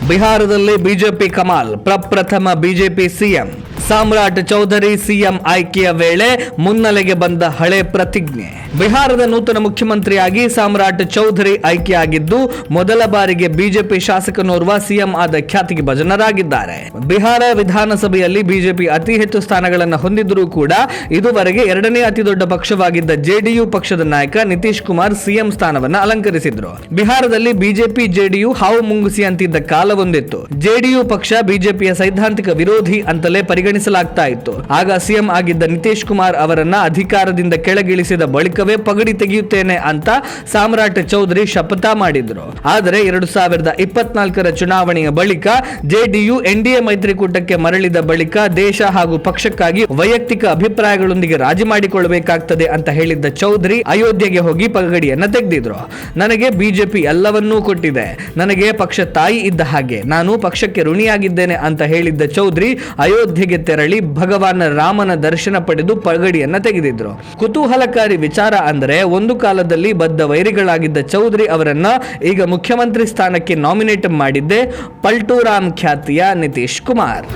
ಬಿಹಾರದಲ್ಲಿ ಬಿಜೆಪಿ ಕಮಾಲ್, ಪ್ರಪ್ರಥಮ BJP CM. ಸಾಮ್ರಾಟ್ Chaudhary CM ಆಯ್ಕೆಯ ವೇಳೆ ಮುನ್ನೆಲೆಗೆ ಬಂದ ಹಳೆ ಪ್ರತಿಜ್ಞೆ. ಬಿಹಾರದ ನೂತನ ಮುಖ್ಯಮಂತ್ರಿಯಾಗಿ ಸಾಮ್ರಾಟ್ ಚೌಧರಿ ಆಯ್ಕೆಯಾಗಿದ್ದು ಮೊದಲ ಬಾರಿಗೆ ಬಿಜೆಪಿ ಶಾಸಕನೋರ್ವ ಸಿಎಂ ಆದ ಖ್ಯಾತಿಗೆ ಭಜನರಾಗಿದ್ದಾರೆ. ಬಿಹಾರ ವಿಧಾನಸಭೆಯಲ್ಲಿ ಬಿಜೆಪಿ ಅತಿ ಹೆಚ್ಚು ಸ್ಥಾನಗಳನ್ನು ಹೊಂದಿದ್ದರೂ ಕೂಡ ಇದುವರೆಗೆ ಎರಡನೇ ಅತಿ ದೊಡ್ಡ ಪಕ್ಷವಾಗಿದ್ದ ಜೆಡಿಯು ಪಕ್ಷದ ನಾಯಕ ನಿತೀಶ್ ಕುಮಾರ್ ಸಿಎಂ ಸ್ಥಾನವನ್ನು ಅಲಂಕರಿಸಿದ್ರು. ಬಿಹಾರದಲ್ಲಿ ಬಿಜೆಪಿ ಜೆಡಿಯು ಹಾವು ಮುಂಗುಸಿ ಅಂತಿದ್ದ ಕಾಲವೊಂದಿತ್ತು. ಜೆಡಿಯು ಪಕ್ಷ ಬಿಜೆಪಿಯ ಸೈದ್ಧಾಂತಿಕ ವಿರೋಧಿ ಅಂತಲೇ ಪರಿಗಣಿಸಲಾಗ್ತಾ ಇತ್ತು. ಆಗ ಸಿಎಂ ಆಗಿದ್ದ ನಿತೀಶ್ ಕುಮಾರ್ ಅವರನ್ನ ಅಧಿಕಾರದಿಂದ ಕೆಳಗಿಳಿಸಿದ ಬಳಿಕವೇ ಪಗಡಿ ತೆಗೆಯುತ್ತೇನೆ ಅಂತ ಸಾಮ್ರಾಟ್ ಚೌಧರಿ ಶಪಥ ಮಾಡಿದ್ರು. ಆದರೆ 2024ರ ಚುನಾವಣೆಯ ಬಳಿಕ ಜೆಡಿಯು ಎನ್ಡಿಎ ಮೈತ್ರಿಕೂಟಕ್ಕೆ ಮರಳಿದ ಬಳಿಕ ದೇಶ ಹಾಗೂ ಪಕ್ಷಕ್ಕಾಗಿ ವೈಯಕ್ತಿಕ ಅಭಿಪ್ರಾಯಗಳೊಂದಿಗೆ ರಾಜಿ ಮಾಡಿಕೊಳ್ಳಬೇಕಾಗ್ತದೆ ಅಂತ ಹೇಳಿದ್ದ ಚೌಧರಿ ಅಯೋಧ್ಯೆಗೆ ಹೋಗಿ ಪಗಡಿಯನ್ನ ತೆಗೆದಿದ್ರು. ನನಗೆ ಬಿಜೆಪಿ ಎಲ್ಲವನ್ನೂ ಕೊಟ್ಟಿದೆ, ನನಗೆ ಪಕ್ಷ ತಾಯಿ ಇದ್ದ ಹಾಗೆ, ನಾನು ಪಕ್ಷಕ್ಕೆ ಋಣಿಯಾಗಿದ್ದೇನೆ ಅಂತ ಹೇಳಿದ್ದ ಚೌಧರಿ ಅಯೋಧ್ಯೆಗೆ ತೆರಳಿ ಭಗವಾನ್ ರಾಮನ ದರ್ಶನ ಪಡೆದು ಪಗಡಿಯನ್ನ ತೆಗೆದಿದ್ರು. ಕುತೂಹಲಕಾರಿ ವಿಚಾರ ಅಂದರೆ ಒಂದು ಕಾಲದಲ್ಲಿ ಬದ್ಧ ವೈರಿಗಳಾಗಿದ್ದ ಚೌಧರಿ ಅವರನ್ನ ಈಗ ಮುಖ್ಯಮಂತ್ರಿ ಸ್ಥಾನಕ್ಕೆ ನಾಮಿನೇಟ್ ಮಾಡಿದ್ದೆ ಪಲ್ಟೂರಾಮ್ ಖ್ಯಾತಿಯ ನಿತೀಶ್ ಕುಮಾರ್.